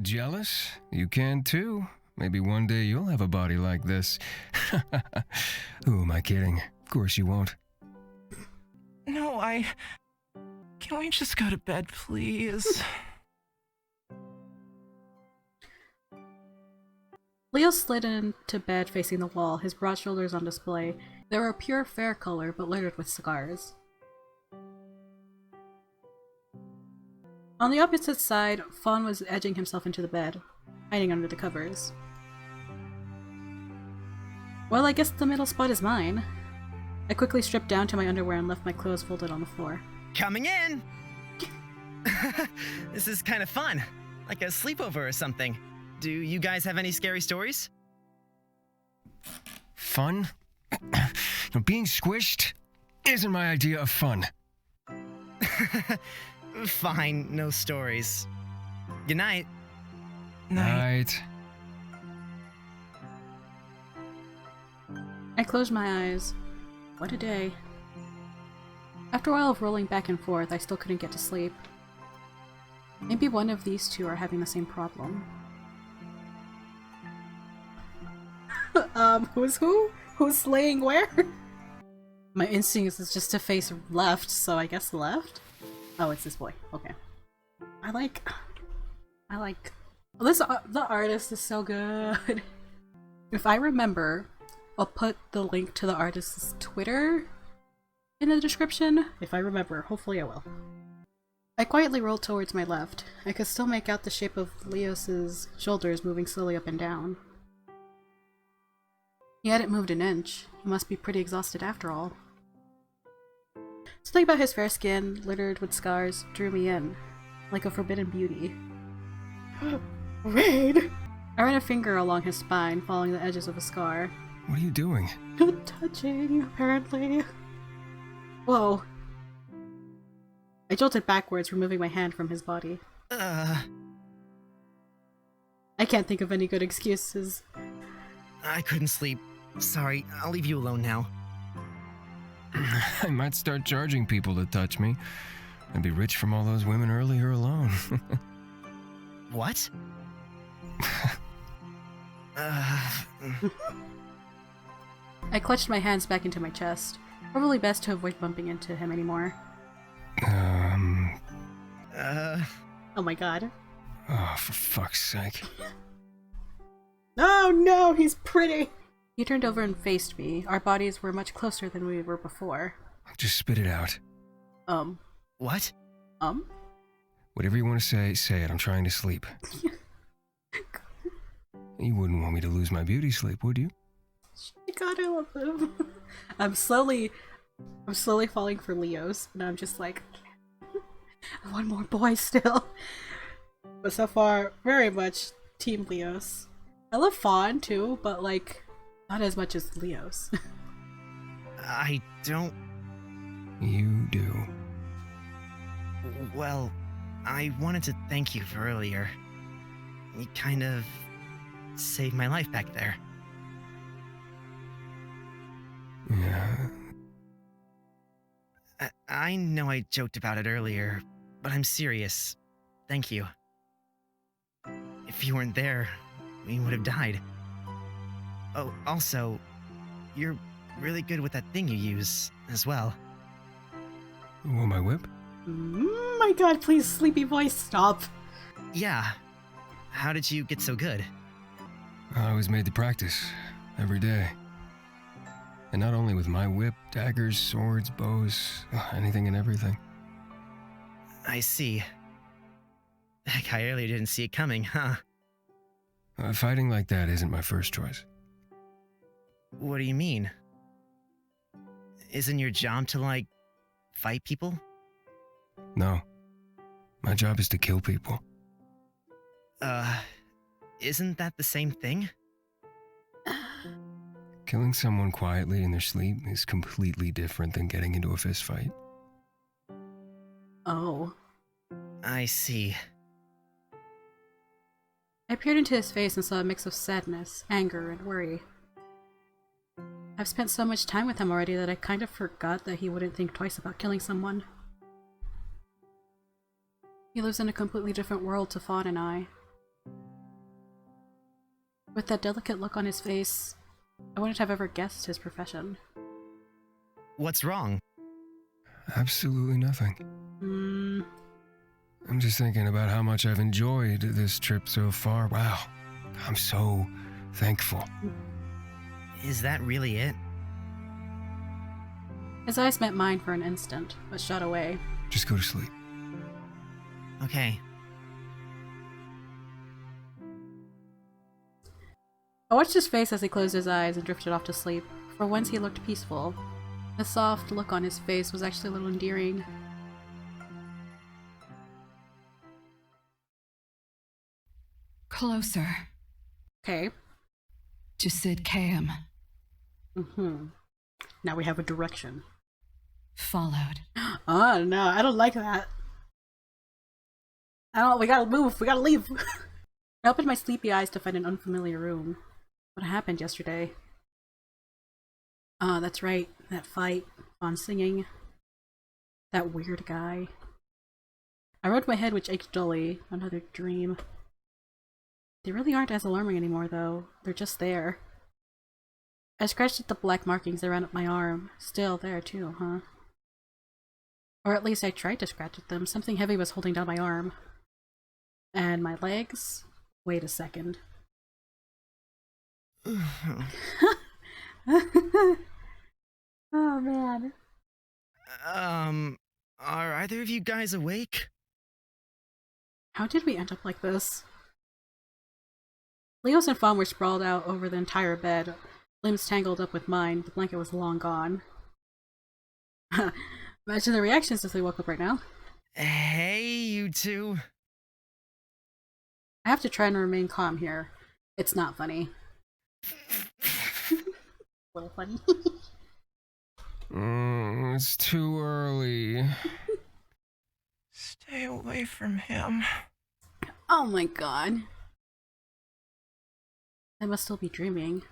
Jealous? You can too. Maybe one day you'll have a body like this. Who am I kidding? Of course you won't. No, Can we just go to bed, please? Leo slid into bed facing the wall, his broad shoulders on display. They were a pure fair color, but littered with scars. On the opposite side, Fawn was edging himself into the bed, hiding under the covers. Well, I guess the middle spot is mine. I quickly stripped down to my underwear and left my clothes folded on the floor. Coming in! This is kind of fun. Like a sleepover or something. Do you guys have any scary stories? Fun? Being squished isn't my idea of fun. Fine, no stories. Good night. Night. I closed my eyes. What a day. After a while of rolling back and forth, I still couldn't get to sleep. Maybe one of these two are having the same problem. Who's who? Who's slaying where? My instinct is just to face left, so I guess left? Oh, it's this boy. Okay. I like this. The artist is so good. If I remember, I'll put the link to the artist's Twitter in the description. If I remember, hopefully I will. I quietly rolled towards my left. I could still make out the shape of Leos's shoulders moving slowly up and down. He hadn't moved an inch. He must be pretty exhausted after all. Something about his fair skin, littered with scars, drew me in, like a forbidden beauty. Raid! I ran a finger along his spine, following the edges of a scar. What are you doing? Touching, apparently. Whoa. I jolted backwards, removing my hand from his body. I can't think of any good excuses. I couldn't sleep. Sorry, I'll leave you alone now. I might start charging people to touch me. I'd be rich from all those women earlier alone. What? I clutched my hands back into my chest. Probably best to avoid bumping into him anymore. Oh my god. Oh, for fuck's sake. Oh no, he's pretty! He turned over and faced me. Our bodies were much closer than we were before. Just spit it out. What? Whatever you want to say, say it. I'm trying to sleep. You wouldn't want me to lose my beauty sleep, would you? God, I love him. I'm slowly falling for Leos, and I'm just like, I want more boys still. But so far, very much Team Leos. I love Fawn too, but like, not as much as Leos. I don't... You do. Well, I wanted to thank you for earlier. You kind of saved my life back there. Yeah. I know I joked about it earlier, but I'm serious. Thank you. If you weren't there, we would have died. Oh, also, you're really good with that thing you use as well. Want my whip? My god, please, sleepy voice, stop. Yeah. How did you get so good? I was made to practice every day. And not only with my whip, daggers, swords, bows, anything and everything. I see. Heck, I really didn't see it coming, huh? Fighting like that isn't my first choice. What do you mean? Isn't your job to, like, fight people? No. My job is to kill people. Isn't that the same thing? Killing someone quietly in their sleep is completely different than getting into a fist fight. Oh. I see. I peered into his face and saw a mix of sadness, anger, and worry. I've spent so much time with him already that I kind of forgot that he wouldn't think twice about killing someone. He lives in a completely different world to Fawn and I. With that delicate look on his face, I wouldn't have ever guessed his profession. What's wrong? Absolutely nothing. I'm just thinking about how much I've enjoyed this trip so far. Wow. I'm so thankful. Is that really it? His eyes met mine for an instant, but shot away. Just go to sleep. Okay. I watched his face as he closed his eyes and drifted off to sleep. For once he looked peaceful. The soft look on his face was actually a little endearing. Closer Okay. to Sid Cam. Now we have a direction. Followed. Oh no, I don't like that. We gotta move, we gotta leave. I opened my sleepy eyes to find an unfamiliar room. What happened yesterday? Oh, that's right, that fight on singing. That weird guy. I rubbed my head, which ached dully. Another dream. They really aren't as alarming anymore, though. They're just there. I scratched at the black markings that ran up my arm. Still there, too, huh? Or at least I tried to scratch at them. Something heavy was holding down my arm. And my legs? Wait a second. Oh, man. Are either of you guys awake? How did we end up like this? Leos and Fawn were sprawled out over the entire bed, limbs tangled up with mine. The blanket was long gone. Imagine the reactions if they woke up right now. Hey, you two. I have to try and remain calm here. It's not funny. A little funny. It's too early. Stay away from him. Oh my god. I must still be dreaming.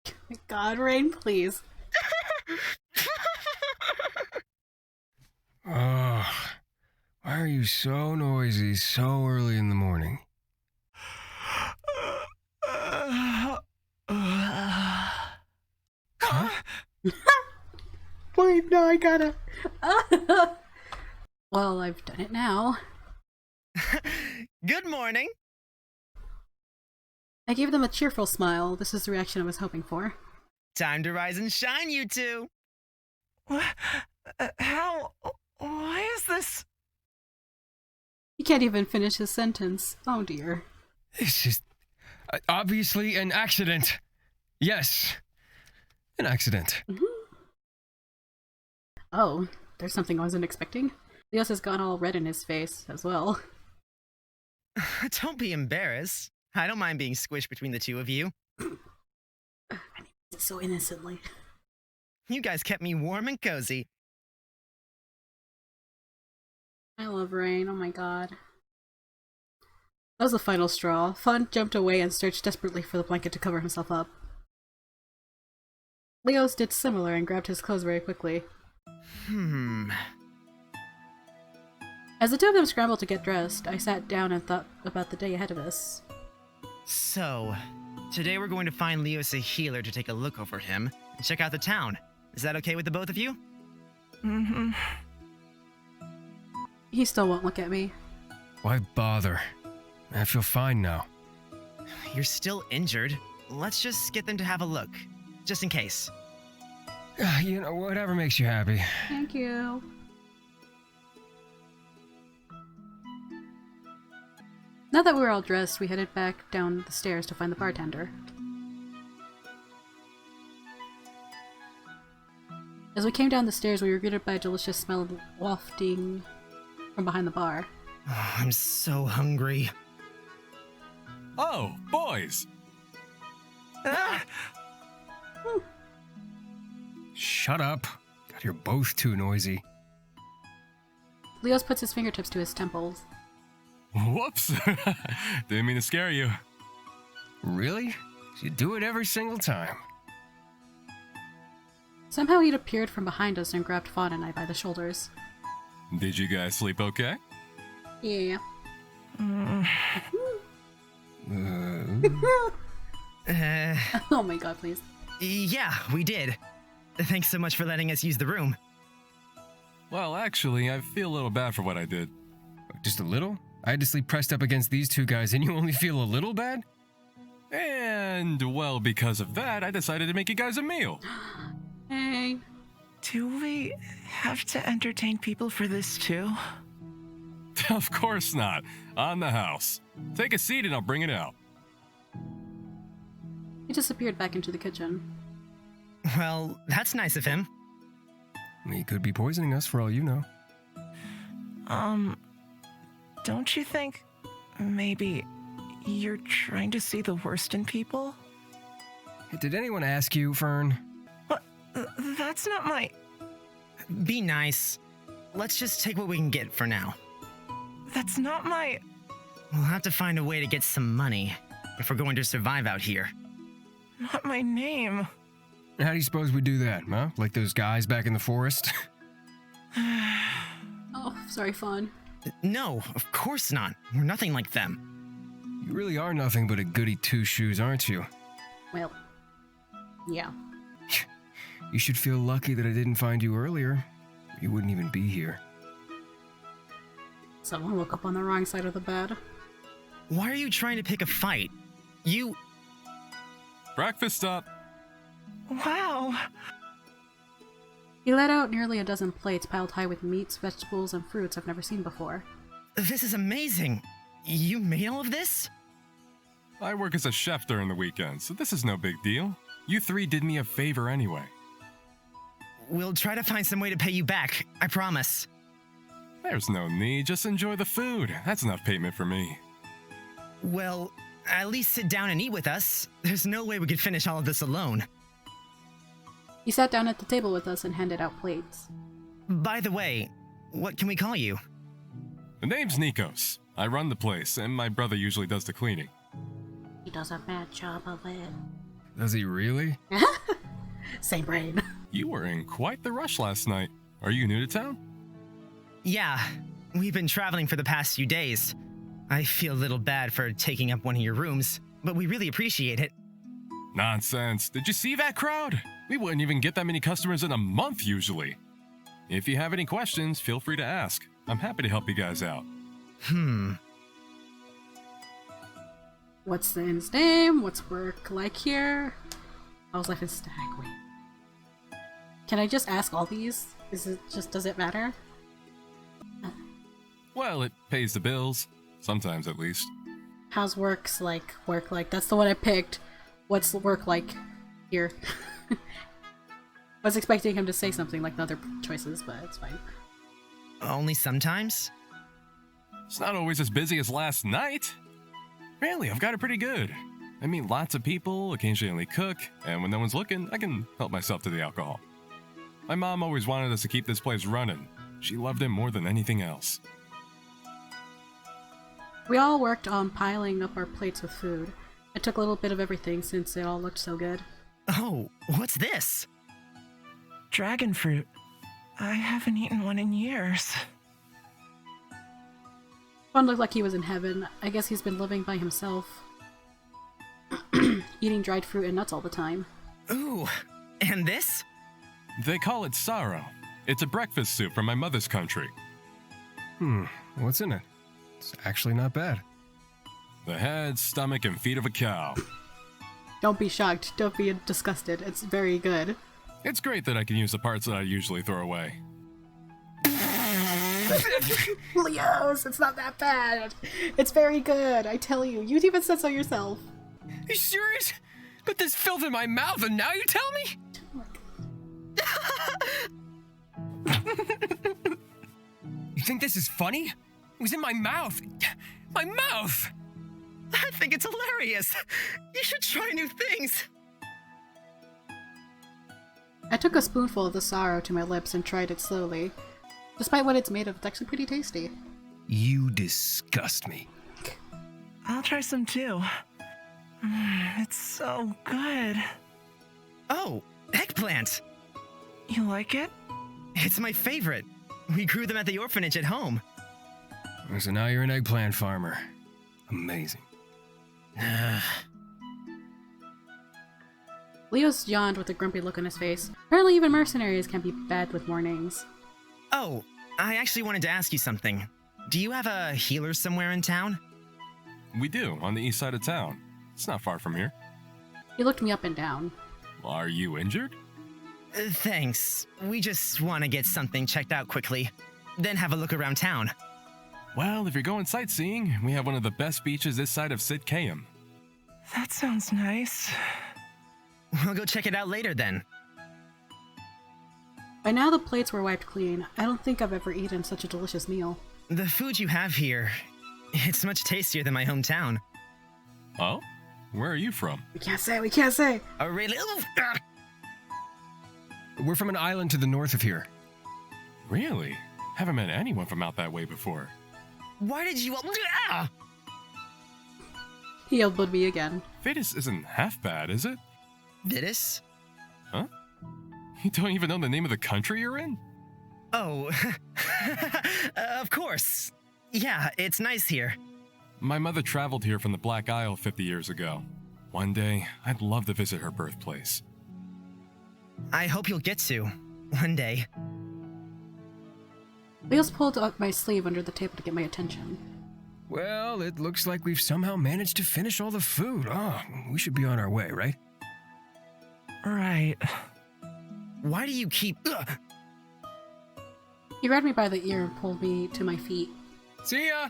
My god, Rain, please. Oh, why are you so noisy so early in the morning? Huh? Wait, no, I gotta. Well, I've done it now. Good morning. I gave them a cheerful smile. This is the reaction I was hoping for. Time to rise and shine, you two. How? Why is this? He can't even finish his sentence. Oh dear. This is obviously an accident. Yes, an accident. Oh, there's something I wasn't expecting. Leos has gone all red in his face as well. Don't be embarrassed. I don't mind being squished between the two of you. So innocently. You guys kept me warm and cozy. I love Rain, oh my god. That was the final straw. Fawn jumped away and searched desperately for the blanket to cover himself up. Leos did similar and grabbed his clothes very quickly. As the two of them scrambled to get dressed, I sat down and thought about the day ahead of us. So, today we're going to find Leos a healer to take a look over him and check out the town. Is that okay with the both of you? Mm-hmm. He still won't look at me. Why bother? I feel fine now. You're still injured. Let's just get them to have a look, just in case. You know, whatever makes you happy. Thank you. Now that we were all dressed, we headed back down the stairs to find the bartender. As we came down the stairs, we were greeted by a delicious smell wafting from behind the bar. Oh, I'm so hungry. Oh, boys! Shut up. God, you're both too noisy. Leos puts his fingertips to his temples. Whoops! Didn't mean to scare you. Really? You do it every single time. Somehow he'd appeared from behind us and grabbed Fawn and I by the shoulders. Did you guys sleep okay? Yeah. Oh my god, please. Yeah, we did. Thanks so much for letting us use the room. Well, actually, I feel a little bad for what I did. Just a little? I had to sleep pressed up against these two guys, and you only feel a little bad? And, well, because of that, I decided to make you guys a meal. Hey. Do we have to entertain people for this too? Of course not. On the house. Take a seat and I'll bring it out. He disappeared back into the kitchen. Well, that's nice of him. He could be poisoning us for all you know. Don't you think maybe you're trying to see the worst in people? Did anyone ask you, Fern? What? That's not my... Be nice. Let's just take what we can get for now. That's not my... We'll have to find a way to get some money if we're going to survive out here. Not my name. How do you suppose we do that, huh? Like those guys back in the forest? Oh, sorry, Fawn. No, of course not. We're nothing like them. You really are nothing but a goody two-shoes, aren't you? Well, yeah. You should feel lucky that I didn't find you earlier. You wouldn't even be here. Someone woke up on the wrong side of the bed. Why are you trying to pick a fight? You... Breakfast up. Wow. He let out nearly a dozen plates piled high with meats, vegetables, and fruits I've never seen before. This is amazing. You made all of this? I work as a chef during the weekend, so this is no big deal. You three did me a favor anyway. We'll try to find some way to pay you back. I promise. There's no need, just enjoy the food. That's enough payment for me. Well, at least sit down and eat with us. There's no way we could finish all of this alone. He sat down at the table with us and handed out plates. By the way, what can we call you? The name's Nikos. I run the place, and my brother usually does the cleaning. He does a bad job of it. Does he really? Same brain. You were in quite the rush last night. Are you new to town? Yeah, we've been traveling for the past few days. I feel a little bad for taking up one of your rooms, but we really appreciate it. Nonsense. Did you see that crowd? We wouldn't even get that many customers in a month usually. If you have any questions, feel free to ask. I'm happy to help you guys out. What's the inn's name? What's work like here? How's life in Stagway? Can I just ask all these? Does it matter? Well, it pays the bills. Sometimes, at least. How's work like? That's the one I picked. What's work like here? I was expecting him to say something like the other choices, but it's fine. Only sometimes? It's not always as busy as last night. Really, I've got it pretty good. I meet lots of people, occasionally cook, and when no one's looking, I can help myself to the alcohol. My mom always wanted us to keep this place running. She loved it more than anything else. We all worked on piling up our plates with food. I took a little bit of everything since it all looked so good. Oh, what's this? Dragon fruit. I haven't eaten one in years. Fun looked like he was in heaven. I guess he's been living by himself. Eating dried fruit and nuts all the time. Ooh, and this? They call it saro. It's a breakfast soup from my mother's country. What's in it? It's actually not bad. The head, stomach, and feet of a cow. Don't be shocked. Don't be disgusted. It's very good. It's great that I can use the parts that I usually throw away. Leos, it's not that bad. It's very good, I tell you. You even said so yourself. You serious? Put this filth in my mouth and now you tell me? You think this is funny? It was in my mouth. My mouth! I think it's hilarious. You should try new things. I took a spoonful of the sorrow to my lips and tried it slowly. Despite what it's made of, it's actually pretty tasty. You disgust me. I'll try some too. It's so good. Oh, eggplant. You like it? It's my favorite. We grew them at the orphanage at home. So now you're an eggplant farmer. Amazing. Leos yawned with a grumpy look on his face. Apparently even mercenaries can be bad with mornings. Oh, I actually wanted to ask you something. Do you have a healer somewhere in town? We do, on the east side of town. It's not far from here. He looked me up and down. Are you injured? Thanks. We just want to get something checked out quickly, then have a look around town. Well, if you're going sightseeing, we have one of the best beaches this side of Sidkayam. That sounds nice. We'll go check it out later then. By now the plates were wiped clean. I don't think I've ever eaten such a delicious meal. The food you have here, it's much tastier than my hometown. Oh? Where are you from? We can't say! Oh, really? Ooh, ah. We're from an island to the north of here. Really? Haven't met anyone from out that way before. Why did you... Ah! He elbowed me again. Vetus isn't half bad, is it? Vidus? Huh? You don't even know the name of the country you're in? Oh, of course. Yeah, it's nice here. My mother traveled here from the Black Isle 50 years ago. One day, I'd love to visit her birthplace. I hope you'll get to. One day. Leos pulled up my sleeve under the table to get my attention. Well, it looks like we've somehow managed to finish all the food. Oh, we should be on our way, right? Right. Why do you keep... He grabbed me by the ear and pulled me to my feet. See ya!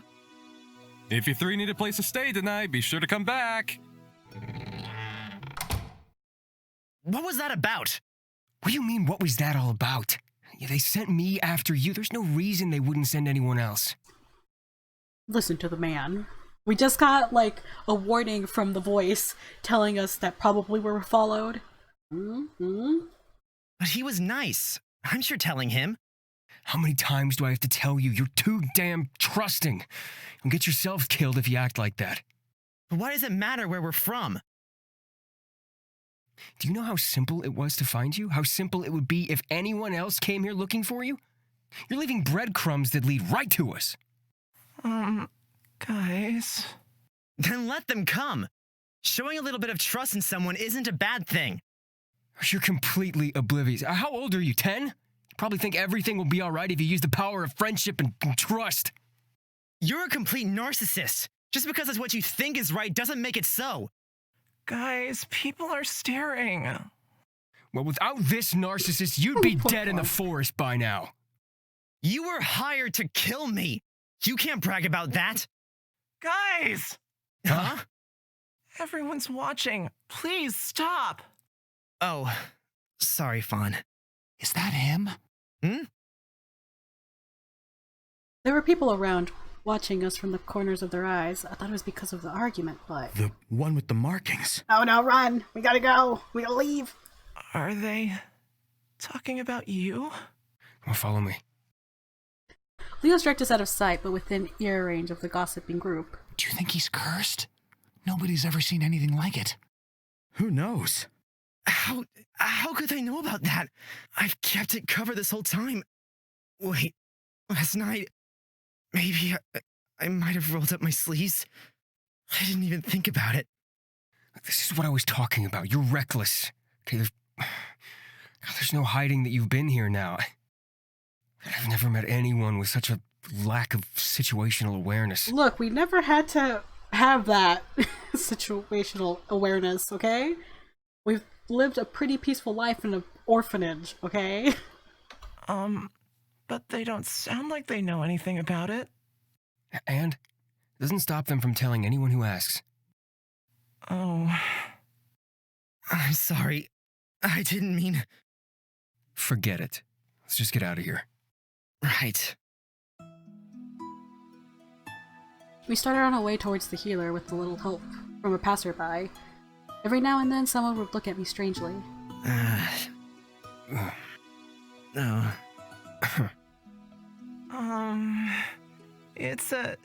If you three need a place to stay tonight, be sure to come back. What was that about? What do you mean, what was that all about? Yeah, they sent me after you. There's no reason they wouldn't send anyone else. Listen to the man. We just got, like, a warning from the voice telling us that probably we were followed. Mm-hmm. But he was nice. I'm sure telling him. How many times do I have to tell you? You're too damn trusting. You'll get yourself killed if you act like that. But why does it matter where we're from? Do you know how simple it was to find you? How simple it would be if anyone else came here looking for you? You're leaving breadcrumbs that lead right to us. Guys. Then let them come. Showing a little bit of trust in someone isn't a bad thing. You're completely oblivious. How old are you, 10? You probably think everything will be all right if you use the power of friendship and trust. You're a complete narcissist. Just because it's what you think is right doesn't make it so. Guys, people are staring. Well, without this narcissist, you'd be dead in the forest by now. You were hired to kill me. You can't brag about that. Guys! Huh? Everyone's watching. Please stop. Oh, sorry, Fawn. Is that him? There were people around watching us from the corners of their eyes. I thought it was because of the argument, but... The one with the markings. Oh no, run! We gotta go! We gotta leave! Are they talking about you? Well, follow me. Leo's dragged us out of sight, but within ear range of the gossiping group. Do you think he's cursed? Nobody's ever seen anything like it. Who knows? How could they know about that? I've kept it covered this whole time. Wait, last night, maybe I might have rolled up my sleeves. I didn't even think about it. This is what I was talking about. You're reckless. Okay, there's no hiding that you've been here now. I've never met anyone with such a lack of situational awareness. Look, we never had to have that situational awareness, okay? We've lived a pretty peaceful life in an orphanage, okay? But they don't sound like they know anything about it. And it doesn't stop them from telling anyone who asks. Oh. I'm sorry. I didn't mean... Forget it. Let's just get out of here. Right. We started on our way towards the healer with a little help from a passerby. Every now and then someone would look at me strangely. No. It's a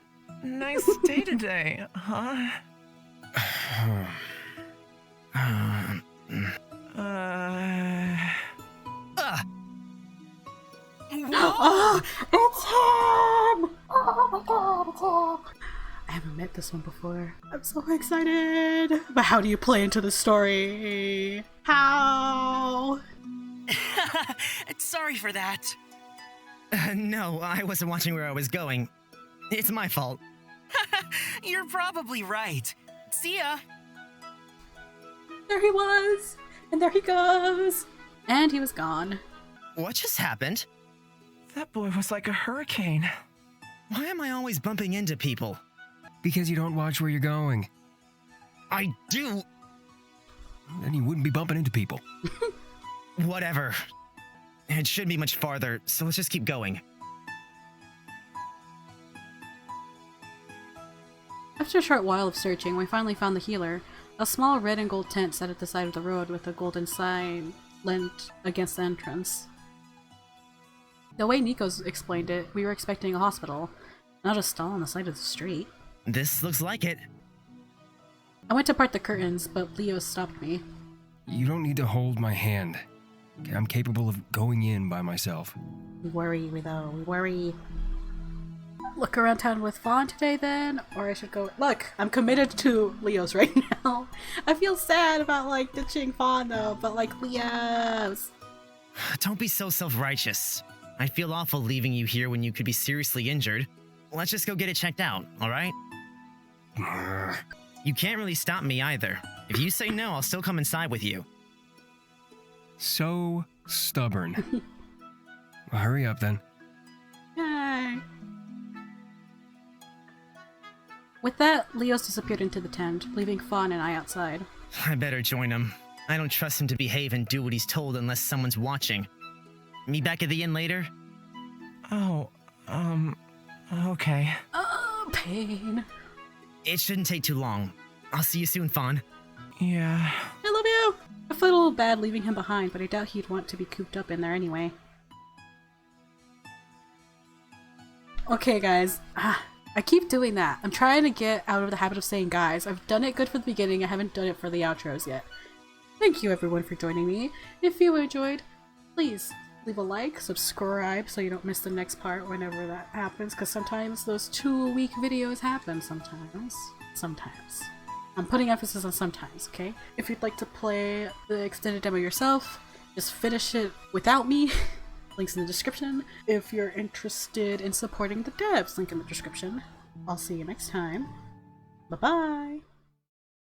nice day today, huh? Oh, it's him! Oh my god, it's him! I haven't met this one before. I'm so excited! But how do you play into the story? How? Sorry for that. No, I wasn't watching where I was going. It's my fault. You're probably right. See ya. There he was! And there he goes! And he was gone. What just happened? That boy was like a hurricane. Why am I always bumping into people? Because you don't watch where you're going. I do. Then you wouldn't be bumping into people. Whatever. It shouldn't be much farther, so let's just keep going. After a short while of searching, we finally found the healer. A small red and gold tent set at the side of the road with a golden sign lent against the entrance. The way Nico's explained it, we were expecting a hospital, not a stall on the side of the street. This looks like it. I went to part the curtains, but Leo stopped me. You don't need to hold my hand. Okay, I'm capable of going in by myself. We worry, though. We worry. Look around town with Fawn today, then? Or I should go... Look, I'm committed to Leo's right now. I feel sad about, like, ditching Fawn, though, but, like, Leo's. Don't be so self-righteous. I feel awful leaving you here when you could be seriously injured. Let's just go get it checked out, alright? You can't really stop me either. If you say no, I'll still come inside with you. So stubborn. Well, hurry up then. Yay. With that, Leo's disappeared into the tent, leaving Fawn and I outside. I better join him. I don't trust him to behave and do what he's told unless someone's watching. Meet back at the inn later? Oh, okay. Oh, pain. It shouldn't take too long. I'll see you soon, Fawn. Yeah. I love you! I felt a little bad leaving him behind, but I doubt he'd want to be cooped up in there anyway. Okay, guys. I keep doing that. I'm trying to get out of the habit of saying guys. I've done it good for the beginning, I haven't done it for the outros yet. Thank you everyone for joining me. If you enjoyed, please leave a like, subscribe so you don't miss the next part whenever that happens, because sometimes those 2-week videos happen sometimes. Sometimes. I'm putting emphasis on sometimes, okay? If you'd like to play the extended demo yourself, just finish it without me. Links in the description. If you're interested in supporting the devs, link in the description. I'll see you next time. Bye-bye!